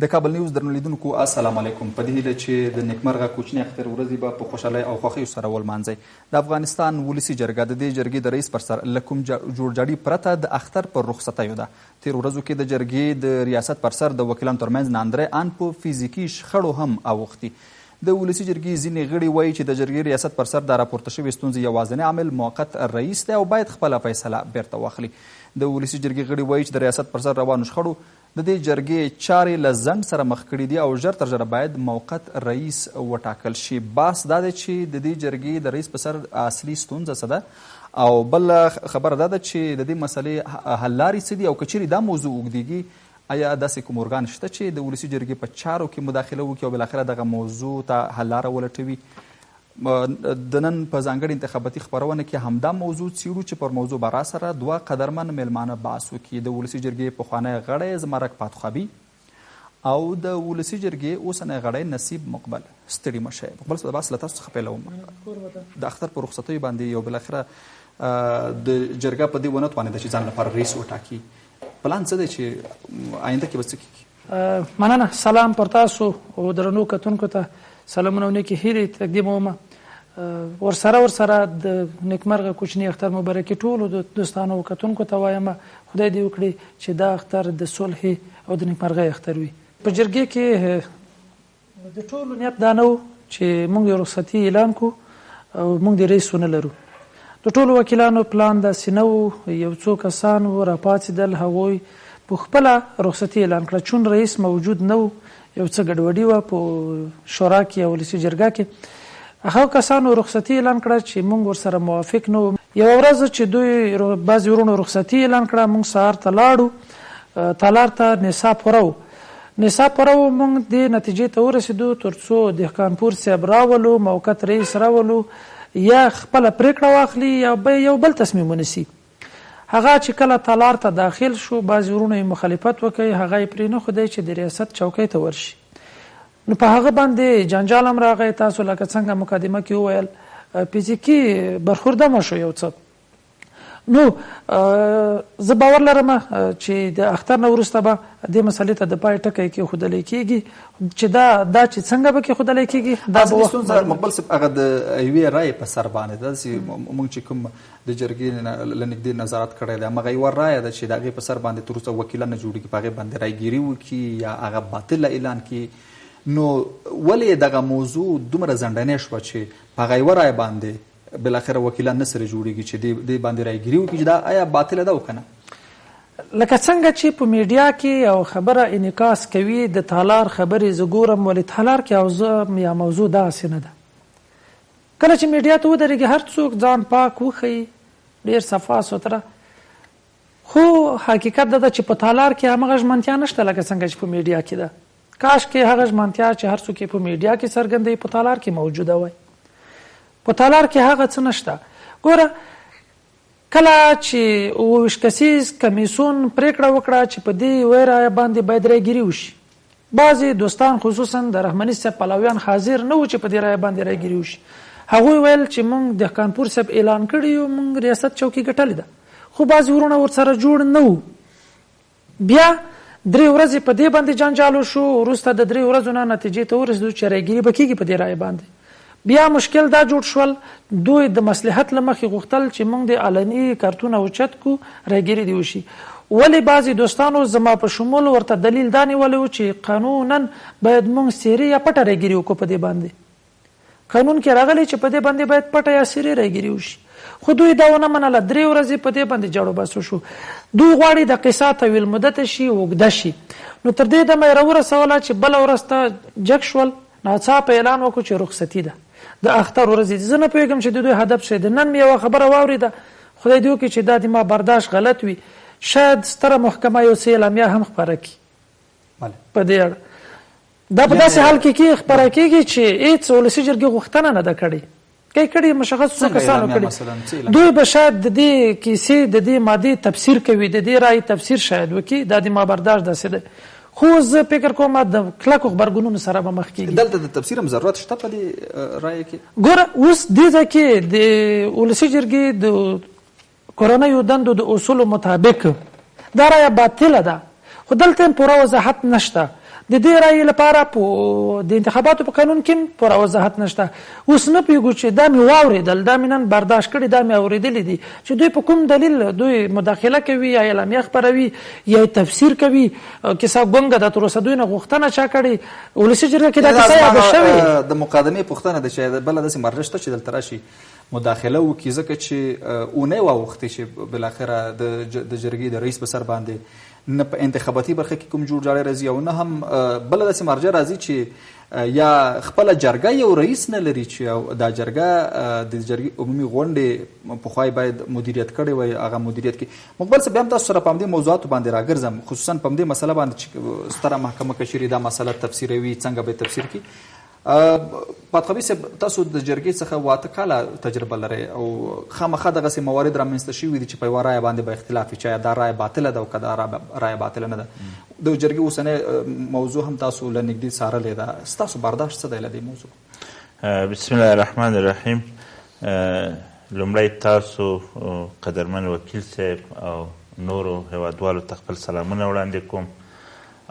د کابل نیوز درنو لیدونکو السلام علیکم. په دې هیله چې د نیکمرغه کوچني اختر ورځې به په خوشحالۍ او خوښیو سره ولمانځئ. د افغانستان ولسي جرګه د دې جرګې د رئیس پر سر له کوم جوړجاړي پرته د اختر پر رخصتیو ده. تېرو ورځو کې د جرګې د ریاست پر سر د وکیلانو ترمنځ ناندرۍ ان په فزیکي شخړو هم اوښتي. د ولسي جرګې ځینې غړي وایي چې د جرګې ریاست پر سر د راپورته شوې ستونزې یوازینی عامل موقت رئیس دی او باید خپله فیصله بیرته واخلي. د ولسي جرګې غړي وایي چې د ریاست پر سر روانو شخړو د دې جرګې چارې له ځنډ سره مخ کړي دي او ژر تر ژره باید موقت رئیس وټاکل شي. بحث دا دی چې د دې جرګې د رئیس په سر اصلي ستونزه څه ده او بل خبره دا ده چې د دې مسلې حل لارې څه دي او که چیرې دا موضوع اوږدېږي آیا داسې کوم ارګان شته چې د ولسي جرګې په چارو کې مداخله وکړي او بالاخره دغه موضوع ته حل لاره ولټوي. د نن په ځانګړي انتخاباتي خپرونه کې همدا موضوع څیړو چې پر موضوع به راسره دوه قدرمن میلمانه بحث وکړي. د ولسي جرګې پخوانی غړی زمرک پاتخوابي او د ولسي جرګې اوسنی غړی نصیب مقبل. ستړي مه شئ. مقبل صاحب بحث له تاسو څخه پیلوم. د اختر په رخصتیو باندې یو بالاخره د جرګه په دې ونه توانېده چې ځان لپاره رئیس وټاکي. پلان څه دی چې آینده کې به څه کیږي؟ مننه. سلام پر تاسو او درنو کتونکو ته سلامونه او نیکې هیلې تقدیموم. ورسره د نیکمرغه کوچني اختر مبارکي ټولو د دوستانو او کتونکو ته وایم خدای دې وکړي چې دا اختر د صلح او د نیکمرغۍ اختر وي. په جرګې کې د ټولو نیت دا نه و چې موږ د رخصتي اعلان کړو او موږ د رئیس ونه لرو. د ټولو وکیلانو پلان داسې نه و. یو څو کسان و راپاڅېدل، هغوی په خپله رخصتي اعلان کړه. چون رئیس موجود نه و، یو څه ګډوډي وه په شورا کې او ولسي جرګه کې. هغه کسانو رخصتي اعلان کړه چې موږ ورسره موافق نه وو. یوه ورځ چې دوی بعضې ورونو رخصتي اعلان کړه، موږ سهار ته لاړو. تالار ته نصاب پوره و. موږ دې نتیجې ته ورسېدو تر څو دهقانپور صاحب راولو، موقت رئیس راولو، یا خپله پرېکړه واخلي یا یو بل تصمیم ونیسي. هغه چې کله تالار ته داخل شو، بعضې ورونو یې مخالفت وکړي. هغه یې پرې نه ښودی چې د ریاست چوکۍ ته ورشي. نو په هغه باندې جنجال هم راغی. تاسو لکه څنګه مقدمه کې وویل فزیکي برخورده مو شو یو څه. نو زه باور لرم چې د اختر نه وروسته به دې مسلې ته د پای ټکی کېښودلی کېږي چې دا چې څنګه به کېښودلی کېږي دا به وخت. مقبل صاحب هغه د یوې رایې په سر باندې داسې موږ چې کوم د جرګې له نږدې نظارت کړی دی همغه یوه رایه ده چې د هغې په سر باندې تر اوسه وکیلان نه جوړېږي، په هغې باندې رایګیري وکړي یا هغه باطله اعلان کړي. نو ولې دغه موضوع دومره ځنډنۍ شوه چې په هغه یوه رایه باندې بالاخره وکیلان نه سره جوړېږي چې دې باندې رایګیري وکړي چې دا آیا باطله ده او که نه؟ لکه څنګه چې په میډیا کې یو خبره انعکاس کوي د تالار خبرې زه ګورم، ولې تالار کې یا موضوع داسې نه ده. کله چې میډیا ته ودرېږي هر څوک ځان پاک وښیي، ډېر صفا سوتره، خو حقیقت دا ده چې په تالار کې همغه ژمنتیا نشته لکه څنګه چې په میډیا کې ده. کاش کې هغه ژمنتیا چې هر څوک یې په میډیا کې څرګندوي په تالار کې موجوده وای. په تالار کې هغه څه نشته. ګوره کله چې 28 کسیز کمیسیون پرېکړه وکړه چې په دې یوې رایه باندې باید رایګیري وشي، بعضې دوستان خصوصا د رحماني صاحب پلویان حاضر نه وو چې په دې رایه باندې رایګیري وشي. هغوی ویل چې موږ دهقانپور صاحب اعلان کړی یو، موږ ریاست چوکۍ ګټلې ده. خو بعضې ورونه ورسره جوړ نه وو. بیا 3 ورځې په دې باندې جنجال وشو. وروسته د 3 ورځو نه نتیجې ته ورسېدو چې رایګیري به کېږي په دې رایه باندې. بیا مشکل دا جوړ شول، دوی د مصلحت له مخې غوښتل چې موږ د علني کارتونه اوچت کړو، رایګیري دې وشي. ولې بعضې دوستانو زما په شمول ورته دلیل دا نیولی و چې قانونا باید موږ سیري یا پټه رایګیري وکړو په دې باندې. قانون کې راغلی چې په دې باندې باید پټه یا سیري رایګیري وشي. خو دوی دا ونه منله. 3 ورځې په دې باندې جاړو باسو شو. دوی غواړي د قصه طویل مدته شي، اوږده شي. نو تر دې دمه یې راورسوله چې بله ورځ ته جګ شول، ناڅاپه اعلان وکړو چې رخصتي ده د اختر ورځې. زه نه پوهېږم چې د دوی هدف څه دی. نن مې یوه خبره واورېده، خدای دې وکړي چې دا د ما برداشت غلط وي، شاید ستره محکمه یو څه اعلامیه هم خپره کړي په دې اړه. دا په داسې حال کې خپره کېږي چې هېڅ ولسي جرګې غوښتنه نه ده کړې. کړي مشخص څو کسانو کړي. دوی به شاید د دې کیسې د دې مادې تفسیر کوي، د دې رایې تفسیر شاید وکړي. دا د ما برداشت داسې ده. خو زه فکر کوم د کلکو غبرګونونو سره به مخ کېږي. دلته د تفسیر هم ضرورت شته په دې رایې کې؟ ګوره اوس دې ځای کې د ولسي جرګې د کورنیو دندو د اصولو مطابق دا رایه باطله ده، خو دلته هم پوره وضاحت نشته. د دې رایې لپاره په د انتخاباتو په قانون کې هم پوره وضاحت نشته. اوس نه پوهېږو چې دا مې واورېدل، دا مې نن برداشت کړي، دا مې اورېدلي دي چې دوی په کوم دلیل دوی مداخله کوي یا اعلامیه خپروي یا تفسیر کوي. کیسه ګونګه ده، تر اوسه دوی نه غوښتنه چا کړې. ولسي جرګه کې دا کیسه یاده شوې. د مقدمې پوښتنه ده چې بله داسې مرجع شته چې دلته راشي مداخله وکړي، ځکه چې اونۍ واوښتې چې بالاخره د جرګې د رئیس په سر باندې نه په انتخاباتي برخه کې کوم جوړجاړی راځي او نه هم بله داسې مرجع راځي چې یا خپله جرګه یو رئیس نه لري چې دا جرګه د جرګې عمومي غونډې پخوای باید مدیریت کړی وای، هغه مدیریت کې. مقبل صاحب بیا هم تاسو سره په همدې موضوعاتو باندې راګرځم، خصوصا په همدې مسله باندې چې ستره محکمه کشري دا مسله تفسیروي، څنګه به تفسیر کړي. پاتخبي صاحب تاسو د جرګې څخه 8 کاله تجربه لرئ او خامخا دغسې موارد رامنځته شوي دي چې په یوه رایه باندې به اختلاف وي، چې دا رایه باطله ده او که دا رایه باطله نه ده. د جرګې اوسنۍ موضوع هم تاسو له نږدې څارلې ده، ستاسو برداشت څه دی له دې موضوع؟ بسم الله الرحمن الرحیم. لومړی تاسو قدرمن وکیل صاحب او نورو هیوادوالو ته خپل سلامونه وړاندې کوم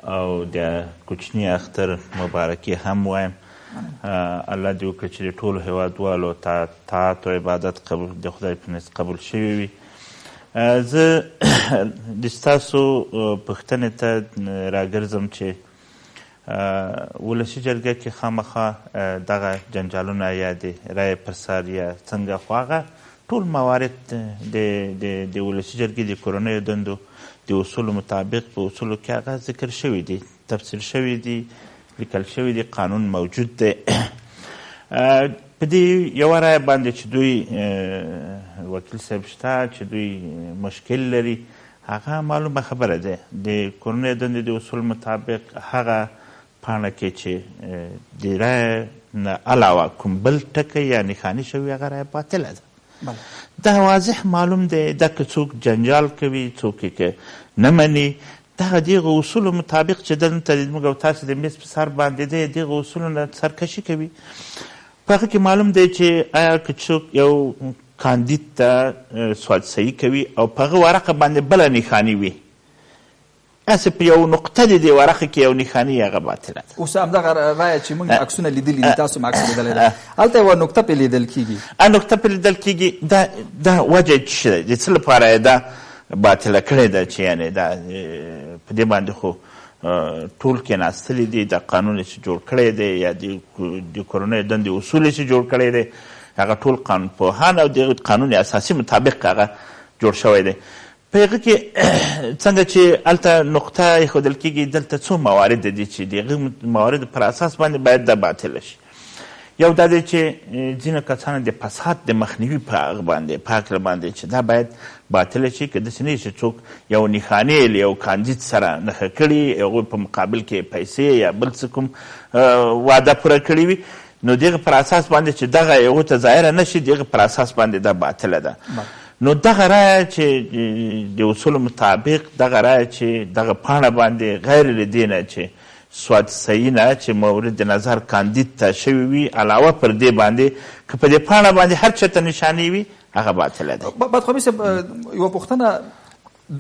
او د کوچني اختر مبارکي هم وایم. الله دې وکړي چې د ټولو هیوادوالو طاعت او عبادت د خدای په نزد قبول شوي وي. زه د ستاسو پوښتنې ته راګرځم چې ولسي جرګه کې خامخا دغه جنجالونه یا د رایې پر سر یا څنګه، خو هغه ټول موارد د ولسي جرګې د کورنیو دندو د اصولو مطابق په اصولو کې هغه ذکر شوي دي، تفسیر شوي دي، لیکل شوي دي، قانون موجود دی. په دې یوه رایه باندې چې دوی وکیل صاحب شته چې دوی مشکل لري، هغه معلومه خبره ده. د کورنیو دندې د اصول مطابق هغه پاڼه کې چې د رایې نه علاوه کوم بل ټکی یا نښاني شوي هغه رایه باطله ده. دا واضح معلوم دی. دا که څوک جنجال کوي، څوک یې نه مني، دغه دغه اصولو مطابق چې دلته موږ او تاسو د میز په سر باندې دی دغه اصولو نه سرکشي کوي. په هغه کې معلوم دی چې آیا که څوک یو کاندید ته سواد صحیح کوي او په هغه ورقه باندې بله نښاني وي، هسې په یو نقطه د دې ورقه کې یو نښاني هغه باطله ده. اوس همدغه رایه چې موږ عکسونه لیدلي دي، تاسو هم عکس لیدلی ده، هلته یوه نقطه پرې لیدل کېږي. نقطه پرې لیدل کېږي. دا وجه څه ده؟ د څه لپاره یې دا باطله کړې ده چې یعنې دا په دې باندې خو ټول کېناستلي دي، د قانون چې جوړ کړی دی یا د کورنیو دندې اصول چې جوړ کړی دی هغه ټول قانون پوهان او د قانون اساسي مطابق هغه جوړ شوی دی. په هغه کې څنګه چې هلته نقطه ایښودل کېږي، دلته څو موارد دي چې د هغه مواردو پر اساس باندې باید دا باطله شي. یو دا دی چې ځینو کسانو د فساد د مخنیوي په هغه باندې په هکله باندې چې دا باید باطله شي، که داسې نه چې څوک یو نښانې له یو کاندید سره نښه کړي، هغوی په مقابل کې پیسې یا بل څه کوم وعده پوره کړې وي، نو دغه پر اساس باندې چې دغه هغو ته ظاهره نه شي، دغه پر اساس باندې دا باطله ده. نو دغه رایه چې د اصولو مطابق دغه رایه چې دغه پاڼه باندې غیر له دې نه چې سواد صحیح نه چې مورد نظر کاندید ته شوي وي، علاوه پر دې باندې که په دې پاڼه باندې هر چېرته نشانې وي هغه باطله ده. بدخوابي صاحب یوه پوښتنه،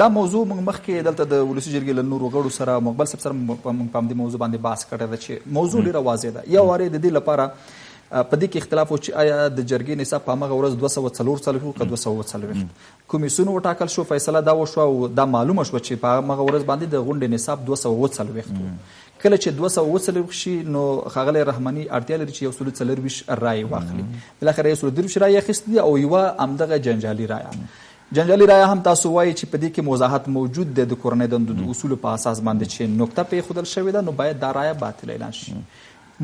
دا موضوع موږ مخکې دلته د ولسي جرګې له نورو غړو سره مقبل صاحب سره موږ په همدې موضوع باندې بحث کړی ده چې موضوع ډېره واضح ده. یو وارې د دې لپاره په دې کې اختلاف و چې آیا د جرګې نصاب په همغه ورځ 244 که 240 کمیسیون وټاکل شو، فیصله دا وشوه او دا معلومه شوه چې په همغه ورځ باندې د غونډې نصاب 240 کله چې 240 شي نو ښاغلی رحماني اړتیا لري چې 140 رایې واخلي. بالاخره 130 رایې اخیستې دي او یوه همدغه جنجالي رایه هم تاسو وایي چې په دې کې وضاحت موجود دی د کورنیو دندو د اصولو په اساس باندې چې نقطه پرېښودل شوې ده، نو باید دا رایه باطله اعلان شي.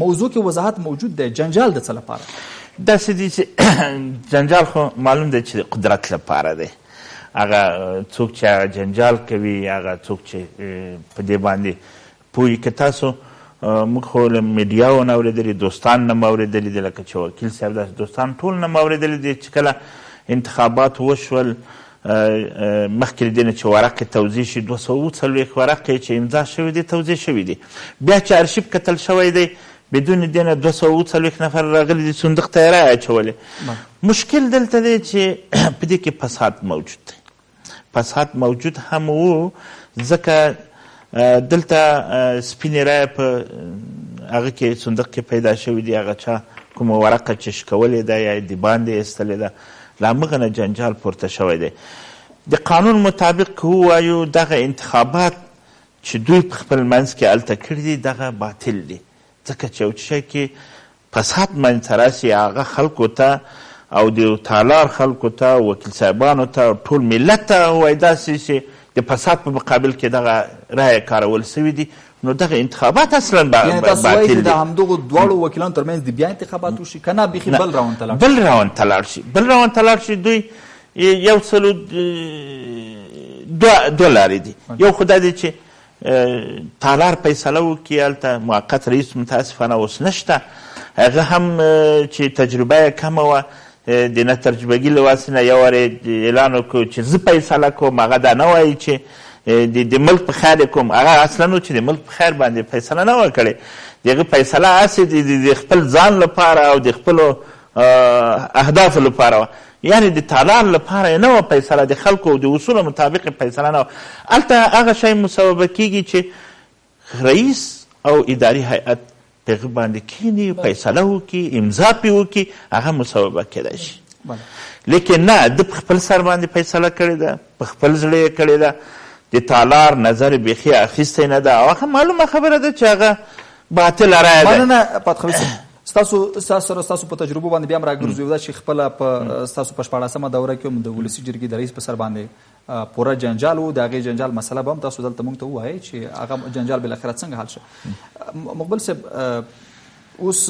موضوع کې وضاحت موجود دی، جنجال د څه لپاره؟ داسې دي چې جنجال خو معلوم دی چې د قدرت لپاره دی. هغه څوک چې هغه جنجال کوي، هغه څوک چې په دې باندې پوهي که تاسو موږ خو له میډیاو نه اورېدلي، دوستان نه م اورېدلي دي، لکه چې وکیل صاحب داسې دوستان ټول نه م اورېدلي دي چې کله انتخابات وشول مخکې له دې نه چې ورقې توضیح شي 240 ورقې چې امضا شوي دي توضیح شوي دي، بیا چې ارشیف کتل شوی دی بدون دې نه 240 نفر راغلي دي صندوق ته یې رایه اچولې. مشکل دلته دی چې په دې کې فساد موجود دی. فساد موجود هم و ځکه دلته سپینې رایه په هغه کې صندوق کې پیدا شوي دي، هغه چا کومه ورقه چې شکولې ده یا د باندې ایستلې ده، له همغه نه جنجال پورته شوی دی. د قانون مطابق که ووایو دغه انتخابات چې دوی په خپل منځ کې هلته کړي دي دغه باطل دي، ځکه چې یو شی کې فساد منځته راسي هغه خلکو ته او د تالار خلکو ته وکیل صاحبانو ته ټول ملت ته وایي داسې چې د فساد په مقابل کې دغه رایه کارول سوي دي، نو دغه انتخابات اصلا یعنې تاسو وایي چې د همدغو دواړو وکیلانو ترمنځ د بیا انتخابات وشي که نه بیخي بل راوند ته لاړ شي. بل راوند ته لاړ شي دوی یو سلو دوه لارې دي. یو خو دا دی چې تالار فیصله وکړي، هلته موقت رئیس متاسفانه اوس نشته، هغه هم چې تجربه یې کمه وه د نه تجربګي له واسې نه یو وارې اعلان وکړو چې زه فیصله کوم، هغه دا نه وایي چې د ملک په خیر کوم، هغه اصلا نو چې د ملک په خیر باندې فیصله نه وه کړې، د هغه فیصله هسې د خپل ځان لپاره او د خپلو اهدافو لپاره وه، یعنې د تالار لپاره یې نه وه فیصله، د خلکو د اصولو مطابق فیصله نه وه. هلته هغه شی مصوبه کېږي چې رئیس او اداري هیئت په هغه باندې کښېني، فیصله وکړي، امضا پرې وکړي، هغه مصوبه کېدای شي. لیکن نه، ده په خپل سر باندې فیصله کړې ده، په خپل زړه یې کړې ده، د تالار نظر بیخي اخیستی نه ده، او هغه معلومه خبره ده چې هغه باطله رایه ده. مننه پاتخوي صاحب، ستاسو په تجربو باندې بیا هم راګرځو دا چې خپله په ستاسو په 14مه دوره کې هم د ولسي جرګې د رئیس په سر باندې پوره جنجال و، د هغې جنجال مسله به هم تاسو دلته موږ ته ووایئ چې هغه جنجال بالاخره څنګه حل شو. مقبل صاحب، اوس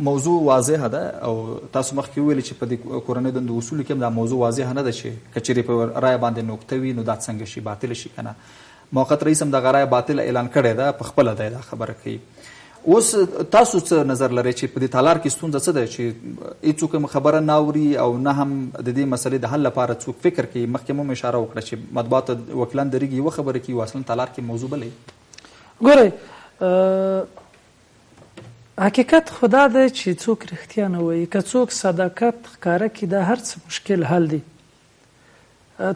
موضوع واضحه ده او تاسو مخکې وویلې چې په دې کورنۍ دندو اصولو کې هم دا موضوع واضحه نه ده چې که چیرې په رایه باندې نقطه وي نو دا څنګه شي، باطله شي که نه. موقت رئیس هم دغه رایه باطله اعلان کړې ده، په خپله دی دا خبره کوي. اوس تاسو څه نظر لرئ چې په دې تالار کې ستونزه څه ده چې هېڅوک هم خبره نه اوري او نه هم د دې مسلې د حل لپاره څوک فکر کوي؟ مخکې مو اشاره وکړه چې مطبوعاتو وکیلان درېږي یوه خبره کوي او اصلا تالار کې موضوع بله. ګورئ، حقیقت خو دا دی چې څوک رښتیا نه وایي، که څوک صداقت ښکاره کړي دا هر څه مشکل حل دی.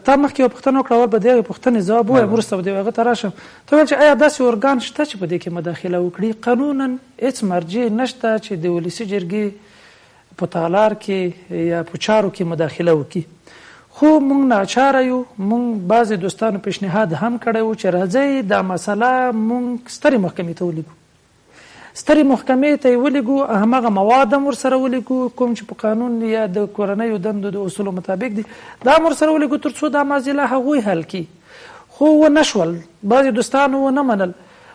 تا مخکې یوه پوښتنه وکړه، اول به د هغې پوښتنې ځواب ووایم، وروسته به د هغه ته راشم. ته ویل چې آیا داسې ارګان شته چې په دې کې مداخله وکړي؟ قانونا هېڅ مرجع نشته چې د ولسي جرګې په تالار کې یا په چارو کې مداخله وکړي. خو موږ ناچاره یو، موږ بعضې دوستانو پیشنهاد هم کړی و چې راځئ دا مسله موږ سترې محکمې ته ولیږو، سترې محکمې ته یې ولیږو، هماغه مواد هم ورسره ولیږو کوم چې په قانون یا د کورنیو دندو د اصولو مطابق دي، دا هم ورسره ولیږو تر څو دا معضله هغوی حل کړي. خو ونه شول، بعضې دوستانو ونه منل.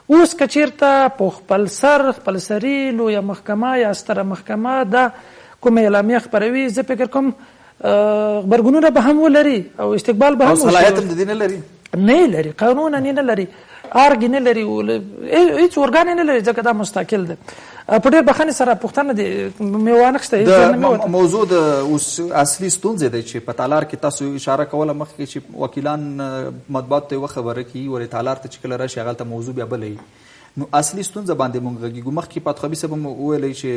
اوس که چېرته په خپل سر خپل سري لویه محکمه یا ستره محکمه دا کومه اعلامیه خپروي، زه فکر کوم غبرګونونه به هم ولري او استقبال به هم وشي. او صلاحیت هم د دې نه لري؟ نه لري، قانونا نه لري، ارګ نه لري، هیڅ ارګان نه لري، ځکه دا مستقل ده. په ډېر بخښنې سره پوښتنه دې مې وانخیسته. موضوع د اوس اصلي ستونزې دی چې په تالار کې تاسو اشاره کوله مخکې چې وکیلان مطبوعاتو ته یوه خبره کوي، ولې تالار ته چې کله راشي هغلته موضوع بیا بله وي. نو اصلي ستونزه باندې مونږ غږیږو. مخکې پاتخوي صاحب هم وویلی چې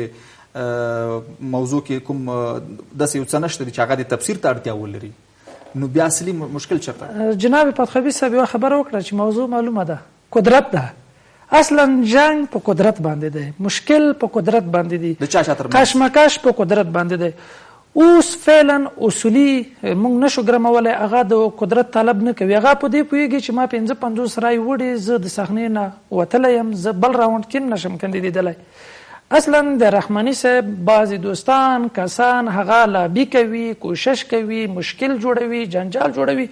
موضوع کې کوم داسې یو څه نشته چې هغه د تفسیر ته اړتیا ولري، نو بیا اصلي مشکل چېرته؟ جناب پاتخوي صاحب یوه خبره وکړه چې موضوع معلومه ده، قدرت ده. اصلا جنگ په قدرت باندې دی، مشکل په قدرت باندې دی، د چا شاته کشمکش په قدرت باندې دی. اوس فعلا اصولي موږ نشو ګرمولی، هغه د قدرت طلب نه کوي. هغه په دې پوهېږي چې ما 55 رای وړي، زه د صحنې نه وتلی یم، زه بل راونډ کې نشم کاندیدېدلی. اصلا د رحماني صاحب بعضې دوستان کسان هغه لابي کوي، کوشش کوي، مشکل جوړوي، جنجال جوړوي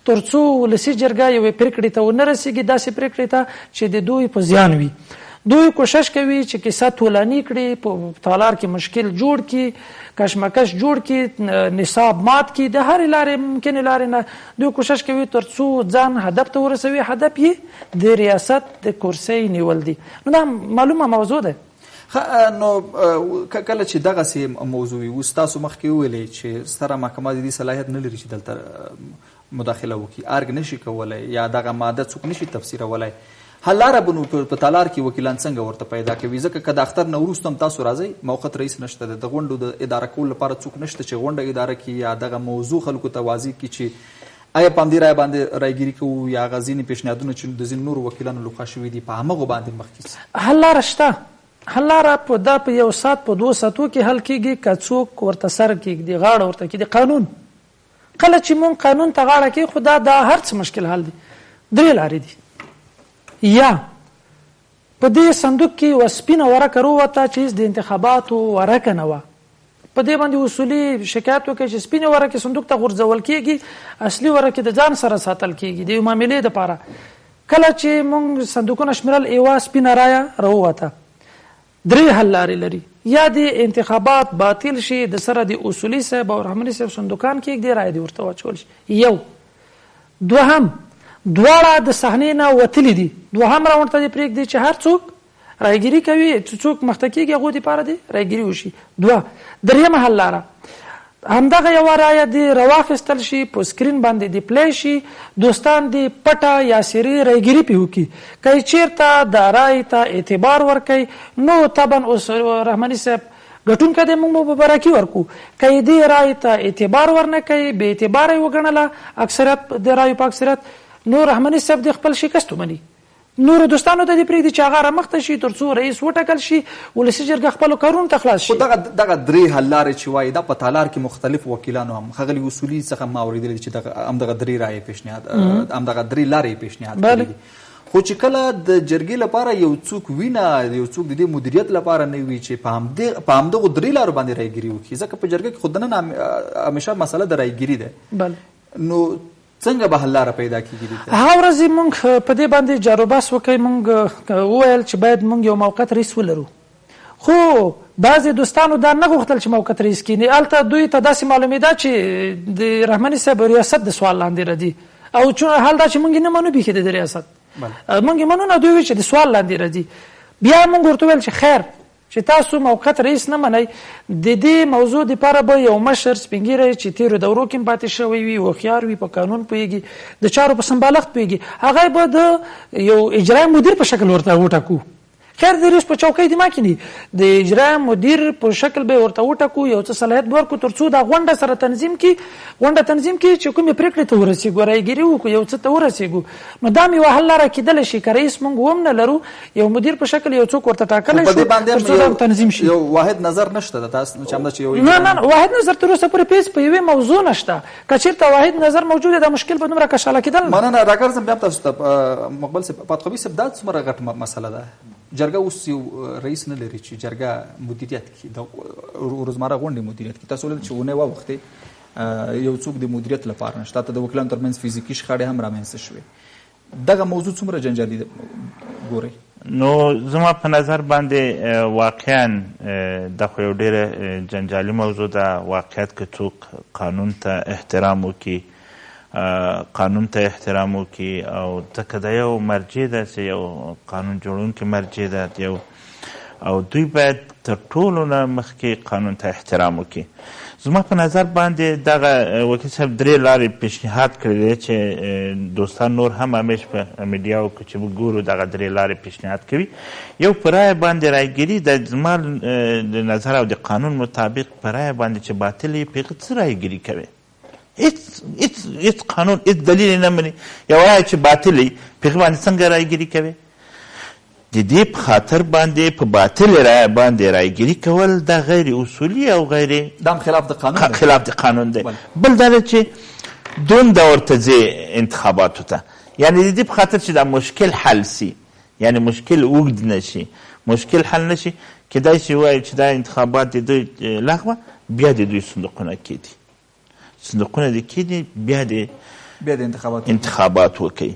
تر څو ولسي جرګه یوې پرېکړې ته ونه رسېږي، داسې پرېکړې ته چې د دوی په زیان وي. دوی کوشش کوي چې کیسه طولاني کړي، په تالار کې مشکل جوړ کړي، کشمکش جوړ کړي، نصاب مات کړي، د هرې لارې ممکنې لارې نه دوی کوشش کوي تر څو ځان هدف ته ورسوي. هدف یې د ریاست د کرسۍ نیول دي. نو دا معلومه موضوع ده. نو کله چې دغسې موضوع وي، اوس تاسو مخکې وویلې چې ستره محکمه د دې صلاحیت نه لري چې دلته مداخله وکړي، ارګ نشي کولی یا دغه ماده څوک نشي تفسیرولی. حل لاره به نو په تالار کې وکیلان څنګه ورته پیدا کوي؟ ځکه که د اختر نه وروسته هم تاسو راځئ، موقت رئیس نشته، د غونډو د اداره کولو لپاره څوک نشته چې غونډه اداره کړي یا دغه موضوع خلکو ته واضح کړي چې آیا په همدې رایه باندې رایګیري کوو یا هغه ځینې پیشنهادونه چې د ځینو نورو وکیلانو لخوا شوي دي په همغو باندې مخکې شي؟ حل لاره شته. حل لاره په یو ساعت په 2 ساعتو کې حل کېږي که څوک ورته سر کېږدي، غاړه ورته کېږدي. قانون کله چې مونږ قانون ته غاړه کېښو دا هر څه مشکل حل دی. 3 لارې دي. یا په دې صندوق کې یوه سپینه ورقه راووته چې د انتخاباتو ورقه نه وه، په دې باندې اصولي شکایت وکړي چې سپینې ورقې صندوق ته غورځول کېږي، اصلي ورقې د ځان سره ساتل کېږي د یو معاملې دپاره. کله چې موږ صندوقونه شمیرل یوه سپینه رایه راووته. 3 حل لارې لري. یا د انتخابات باطل شي، د سره د اصولي صاحب او رحماني صاحب صندوقان کېږدي، رایه دې ورته واچول شي. یو. دوهم، دواړه د صحنې نه وتلي دي، دوهم راوند ته دې پرېږدي چې هر څوک رایګیري کوي، چې څوک مخته کېږي هغو دپاره دې رایګیري وشي. 2. درېیمه حل لاره همدغه یوه رایه دې راواخیستل شي، په سکرین باندې دې پلی شي، دوستان دې پټه یا سري رایګیري پې وکړي. که یې چېرته د رایې ته اعتبار ورکوي نو طبعا اوس رحماني صاحب ګټونکی دی، موږ به برکي ورکو. که یې دې رایې ته اعتبار ورنه کوي، بې اعتباره یې وګڼله اکثریت د رایو په اکثریت، نو رحماني صاحب د خپل شکست ومني. نورو دوستانو ته دې پرېږدي چې هغه رامخته شي تر څو رئیس وټاکل شي، ولسي جرګه خپلو کارونو ته خلاص شي. خو دغه 3 حل لارې چې وایي دا په تالار کې مختلف وکیلانو هم ښاغلي اصولي څخه ما اورېدلی چې همدغه 3 رایې پیشنهاد همدغه 3 لارې پیشنهاد کړي دي. خو چې کله د جرګې لپاره یو څوک وینه، یو څوک د دې مدیریت لپاره نه وي چې په همدغو 3 لارو باندې رایګیري وکړي، ځکه په جرګه کې خو دننه همیشه مسله د رایګیري ده، نو څنګه به حل لاره پیدا کېږي؟ هغه ورځې موږ په دې باندې جاروبحث وکړی، موږ وویل چې باید موږ یو موقت رئیس ولرو. خو بعضې دوستانو دا نه غوښتل چې موقت رئیس کېني. هلته دوی ته داسې معلومېده چې د رحماني صاحب ریاست د سوال لاندې راځي، او حال دا چې موږ یې نه منو بیخي د ریاست، موږ یې منو نه، دوی وایي چې د سوال لاندې راځي. بیا موږ ورته وویل چې خیر چې تاسو موقت رئیس نه منئ، د دې موضوع دپاره به یو مشر سپین ږیری چې تېرو دورو کې پاتې شوی وي، هوښیار وي، په قانون پوهېږي، د چارو په سمبالښت پوهېږي، هغه به د یو اجرایي مدیر په شکل ورته وټاکو. خیر د رئیس په چوکۍ دې ما کیني، د اجرایي مدیر په شکل به ورته وټاکو، یو څه صلاحیت به ورکړو تر څو دا غونډه سره تنظیم کړي چې کومې پرېکړې ته ورسېږو، رایګیري وکړو، یو څه ته ورسېږو. نو دا مې یوه حل لاره کېدلی شي. که رئیس موږ هم نه لرو، یو مدیر په شکل یو څوک ورته ټاکلی شو تر څو دا تنظیم شي. یو واحد نظر نشته د تاسو چې همدا چې یو نه واحد نظر تر اوسه پورې پیس په یوې موضوع نشته. که چېرته واحد نظر موجود دی دا مشکل به دومره کشاله کېدل. مننه. راکړ زم بیا تاسو ته مقبل صاحب، پاتقوي صاحب، دا څومره غټ مسله ده؟ جرګه اوس یو رئیس نه لري چې جرګه مدیریت کړي، د روزمره غونډې مدیریت کړي. تاسو ویل چې اونۍ واوښتې یو څوک د مدیریت لپاره نشته، حتی د وکیلانو ترمنځ فزیکي شخړې هم رامنځته شوې. دغه موضوع څومره جنجالي ګورئ؟ نو زما په نظر باندې واقعا دا خو یو ډېره جنجالي موضوع ده. واقعیت که څوک قانون ته احترام وکړي، او ځکه دا یو مرجع ده چې یو قانون جوړونکې مرجع ده، او دوی باید تر ټولو نه مخکې قانون ته احترام وکړي. زما په نظر باندې دغه وکیل صاحب 3 لارې پیشنهاد کړی دی چې دوستان نور هم همیش په میډیاو کې چې موږ ګورو دغه 3 لارې پیشنهاد کوي. یو په رایه باندې رایګیري د زما د نظر او د قانون مطابق په رایه باندې چې باطل یې په هغه څه رایګیري کوي؟ هیڅ قانون هیڅ دلیل نه مني. یو رایه چې باطل وي په هغه باندې څنګه رایګیري کوي؟ د دې په خاطر باندې په باطل رایه باندې رایګیري کول دا غیر اصولي او غیر دا خلاف د قانون دی. بل دا چې دون دا ورته ځي انتخاباتو ته، یعنی د دې په خاطر چې دا مشکل حل سي، یعنی مشکل اوږد نشي، مشکل حل نشي، کیدای شي وایي چې دا انتخابات د دوی لغوه، بیا د دوی صندوقونه کېدي، بیا د انتخابات وکړي.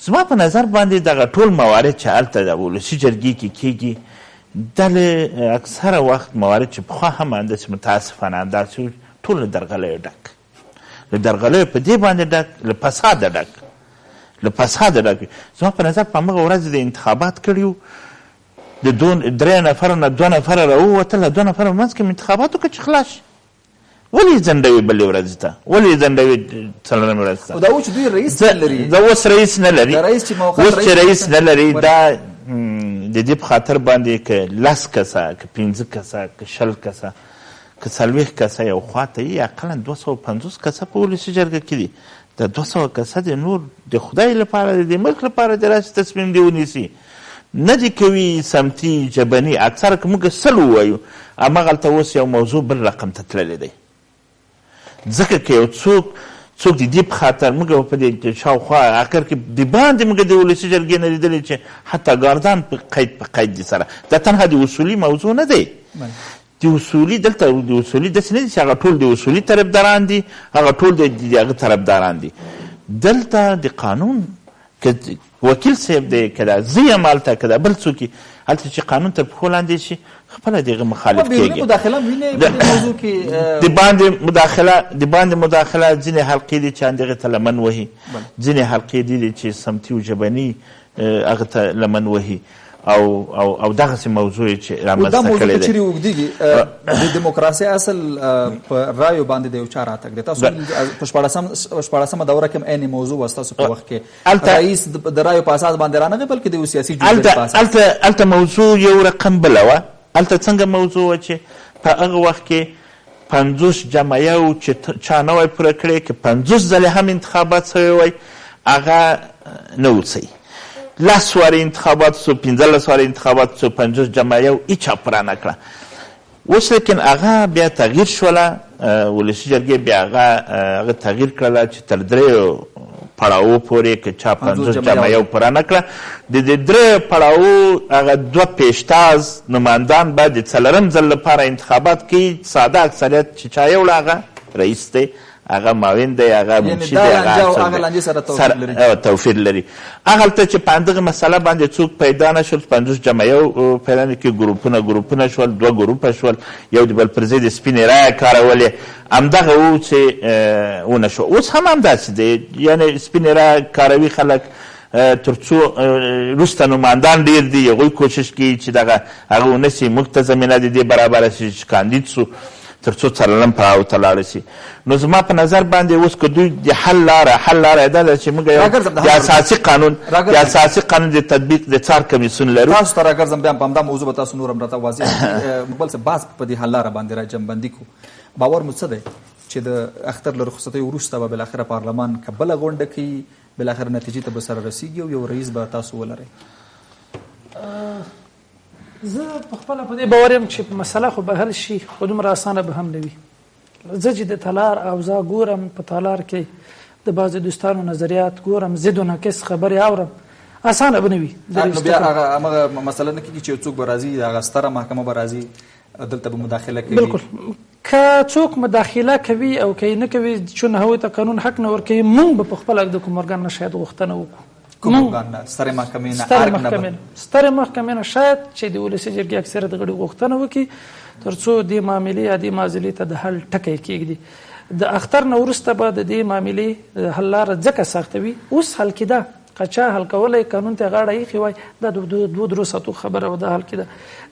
زما په نظر باندې دغه ټول موارد چې هلته د ولسي جرګې کې کېږي، دا له اکثره وخت موارد چې پخوا هم همداسې متاسفانه همداسې ټول له درغلیو ډک، له درغلیو په دې باندې ډک، له فساده ډک. زما په نظر په همغه ورځ د انتخابات کړي، د 3 نفره نه 2 نفره راووتل، 2 نفره منځ کې انتخابات وکړه چې خلاص شي. ولې ځنډوي بلې ورځې ته؟ ولې ځنډوي څلورمې ورځې ته؟ دا اوس دوی رئیس نه لري، دا اوس رئیس نه لري، اوس چې رئیس نه لري، دا د دې په خاطر باندې که 10 کسه، که 15 کسه، که 20 کسه، که 40 کسه یو خواته یي، اقلا 250 کسه په ولسي جرګه کې دي. د 200 کسه نور د خدای لپاره د ملک لپاره د راسي تصمیم دی ونیسي، نه دي کوي سمتي جبني. اکثره که موږ 100 ووایو همغلته اوس یو موضوع بل رقم ته تللی دی، ځکه که یو څوک د دې په خاطر موږ په دې شاوخوا اخر کې د باندې موږ د ولسي جرګې نه لیدلي چې حتی ګاردان په قید دي سره. دا تنها د اصولي موضوع نه دی، د اصولي دلته د اصولي داسې نه دي چې هغه ټول د اصولي طرفداران دي، هغه ټول د هغه طرفداران دي. دلته د قانون که وکیل صاحب دی، که دا زه یم هلته، که دا بل څوک هلته چې قانون تر پښو لاندې شي خپله د هغه مخالف کېږي. د باندې مداخله ځینې حلقې دي چې همدغې ته لمن وهي، ځینې حلقې دي چې سمتي و جبني هغه ته لمن وهي او دغسې موضوع چې رامنځته کړی دی. دا موضوع چیرې اوږدېږي د دیموکراسۍ اصل په رایو باندې د یو چا راتګ دی. تاسو په 14مه دوره کې هم عین موضوع وه ستاسو په وخت کې رئیس د رایو په اساس باندې رانغی بلکې د یو سیاسي جوړجاړي په اساس. هلته موضوع یو رقم بله وه. هلته څنګه موضوع وه چې په هغه وخت کې 50 جمعیه چې چا نه وای پوره کړی، که 50 ځلې هم انتخابات سوی وای هغه نه و صحیح. 10 واره انتخابات سو، 15 واره انتخابات سو، 50 جمعیه هیچا پوره نه کړه. اوس لیکن هغه بیا تغییر شوله، ولسي جرګې بیا هغه تغییر کړله چې تر 3 پړاو پورې که چا 50 جمعیه پوره نه کړه، د دې 3 پړاو هغه 2 پیشتاز نمایندان به د 4م ځل لپاره انتخابات کوي. ساده اکثریت چې چا یې وړه هغه رئیس دی، هغه معاون دی، هغه منشي دی، هغه سره توفیر لري. هغلته چې په همدغه مسله باندې څوک پیدا نه شول، 50 جمعیه پیدا نه کړي، ګروپونه شول، 2 ګروپه شول، یو د بل پر ضد سپینې رایه کارولې، همدغه و چې ونه شو. اوس هم همداسې دی، یعنې سپینې رایه کاروي خلک تر څو وروسته نمایندان ډېر دي، هغوی کوشش کوي چې دغه هغه ونسي، موږ ته زمینه د دې برابره شي چې کاندید سو تر څو 4م پړاو ته لاړه شي. نو زما په نظر باندې اوس که دوی د حل لاره دا ده چې موږ د اساسي قانون د تطبیق د څار کمیسیون لرو. تاسو ته راګرځم بیا په همدا موضوع به تاسو نور هم راته واضح کړئ. بل څه بحث په دې حل لاره باندې را جمعبندي کړو. باور مو څه دی چې د اختر له رخصتۍ وروسته به بالاخره پارلمان که بله غونډه کوي، بالاخره نتیجې ته به سره رسیږي او یو رئیس به تاسو ولرئ؟ زه په خپله په دې باور یم چې مسله خو به حل شي، خو دومره اسانه به هم نه وي. زه چې د تالار اوضاع ګورم، په تالار کې د بعضې دوستانو نظریات ګورم، ضد و نقص خبرې اورم، اسانه به نه وي. نو بیا هغه مسله نه کېږي چې یو څوک به راځي، هغه ستره محکمه به راځي دلته به مداخله کوي؟ بالکل، که څوک مداخله کوي او که یې نه کوي، چون هغوی ته قانون حق نه ورکوي، موږ به په خپله د کوم ارګان نه شاید غوښتنه وکړو. سترې محکمې نه شاید چې د ولسي جرګې اکثریت غړي غوښتنه وکړي تر څو دې معاملې یا دې معضلې ته د حل ټکی کېږدي. د اختر نه وروسته به د دې معاملې حل لاره ځکه سخته وي. اوس حل کېده، که چا حل کولی قانون ته غاړه ایښې وای، دا د 2 ساعتو خبره وه، دا حل کېده.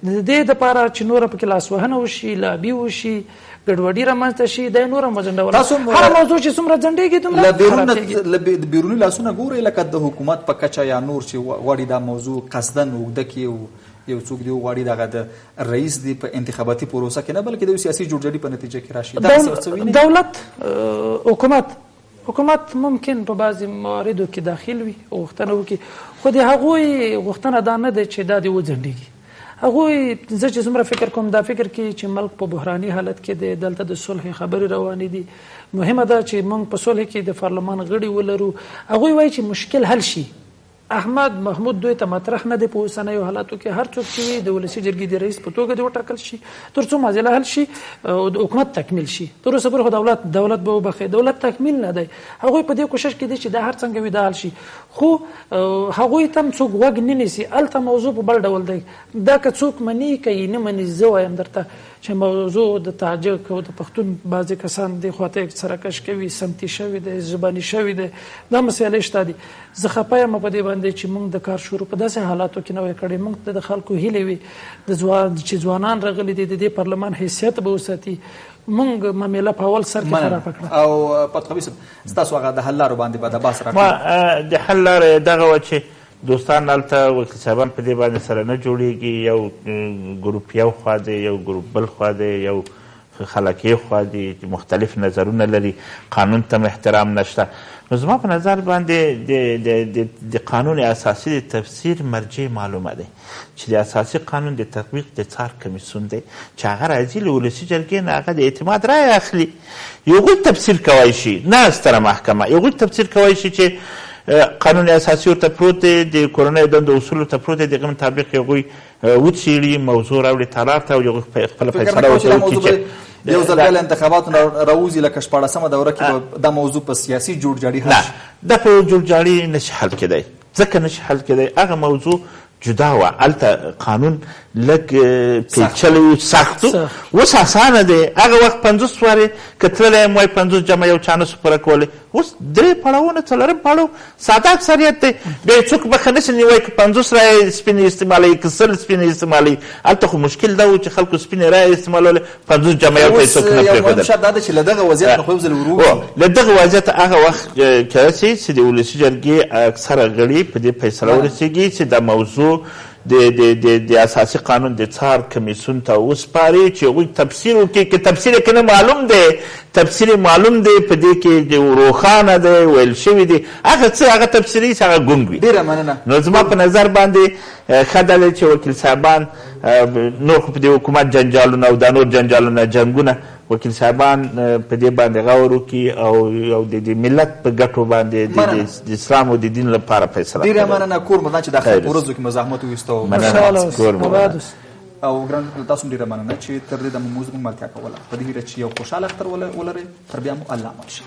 د دې دپاره چې نوره پکې لاسوهنه وشي، لابي وشي، ګډوډي رامنځته شي، دا یې نور هم وځنډوله. هره موضوع چې څومره ځنډېږي دومره بیروني لاسونه ګورئ، لکه د حکومت په کچه یا نور چې غواړي دا موضوع قصدن اوږده کړي، یو څوک دی غواړي دغه د رئیس دی په انتخاباتي پروسه کې نه بلکې د سیاسي جوړجاړي په نتیجه کې راشي. دولت حکومت ممکن په بعضې مواردو کې داخل وي، غوښتنه وکړي، خو د هغوی غوښتنه دا نه ده چې دا دې وځنډېږي. هغوی زه چې څومره فکر کوم دا فکر کوي چې ملک په بحراني حالت کې دی، دلته د صلح خبرې روانې دي، مهمه ده چې موږ په صلح کې د پارلمان غړي ولرو. هغوی وایي چې مشکل حل شي. احمد محمود دوی ته مطرح نه دی په اوسنیو حالاتو کې. هر څوک چې وي د ولسي جرګې د رئیس په توګه دې وټاکل شي تر څو معضله حل شي او د حکومت تکمیل شي. تر اوسه پورې خو دولت به وبخښي، دولت تکمیل نه دی. هغوی په دې کوشش کې دي چې دا هر څنګه وي دا حل شي، خو هغوی ته هم څوک غوږ نه نیسي. هلته موضوع په بل ډول دی. دا که څوک مني که یې نه مني، زه وایم درته چې موضوع د تاجک او د پښتون بعضې کسان دې خواته سرکش کوي، سمتي شوي دی، ژبني شوي دی، دا مسئلې شته دي. زه خفه یم په دې باندې چې موږ د کار شروع په داسې حالاتو کې نه وی کړی. موږ ته د خلکو هیلې وي چې ځوانان راغلي دي، د دې پارلمان حیثیت به وساتي. موږ معامله په اول سر کې خرابه کړه. او پتخوي صاحب ستاسو هغه د حل لارو باندې به د بحث راکړو. د حل لارې دغه وه چې دوستان هلته وکیل صاحبان په دې باندې سره نه جوړېږي. یو ګروپ یو خوا دی، یو ګروپ بل خوا دی، یو خلک یې خوا دي مختلف نظرونه لري قانون ته احترام نشته نو زما په نظر باندې د قانون اساسي د تفسیر مرجع معلومه دی چې د اساسي قانون د تطبیق د څار کمیسیون دی چې هغه راځي له ولسي جرګې نه هغه د اعتماد رایه اخلي یو تفسیر کولی شي نه ستره محکمه یو تفسیر کولی شي چې قانون اساسي ورته پروت دی د کورنیو دندو اصولو ته پروت دی د هغې مطابق هغوی وڅېړي موضوع راوړي تالار ته او هغوی خپله فیصله ورته وکړي چې یو ځل بیا له انتخاباتو راوځي لکه 14مه دوره کې دا موضوع په سیاسي جوړجاړي حل شي دا په جوړجاړي نشي حل کېدی ځکه نشي حل کېدی هغه موضوع جدا وه هلته قانون لږ پیچلی و سخت و اوس اسانه دی هغه وخت 50 وارې که تللی یم وایي 50 جمع یو چا نسو پوره کولی اوس 3 پړاوونه 4 پړاو ساده اکثریت دی بیا څوک مخه نشي نیوی که 50 رایې سپینې استعمالوي که 100 سپینې استعمالوي هلته خو مشکل دا و چې خلکو سپینې رایې استعمالولې 50 جمع یو ته یې څوک نه پرېښودل اوس یو مهم شرط دا ده چې له دغه وضعیت نه خو یو ځل وروځي له دغه وضعیت هغه وخت کله چې د ولسي جرګې اکثره غړي په دې فیصله ورسېږي چې دا موضوع د اساسي قانون د څار کمیسیون ته وسپاري چې هغوی تفسیر وکړي که تفسیر یې که نه معلوم دی تفسیر معلوم دی په دې کې روښانه دی ویل شوي دي هغه څه هغه تفسیري چې هغه ګونګ وي ډېره مننه نو زما په نظر باندې ښه دا دی چې وکیل صاحبان نور خو په دې حکومت جنجالونه او دا نور جنجالونه جنګونه وکیل صاحبان په دې باندې غور وکړي او د ملت په ګټو باندې د اسلام او د دین لپاره فیصله ډېره مننه کور مردان چې د اختر په ورځو کې مزاحمت وویسته او ګران تاسو ډېره مننه چې تر دې دمه موږ ملتیا کوله په دې هیله چې یو خوشحاله اختر ولرئ تر بیا مو الله مل شه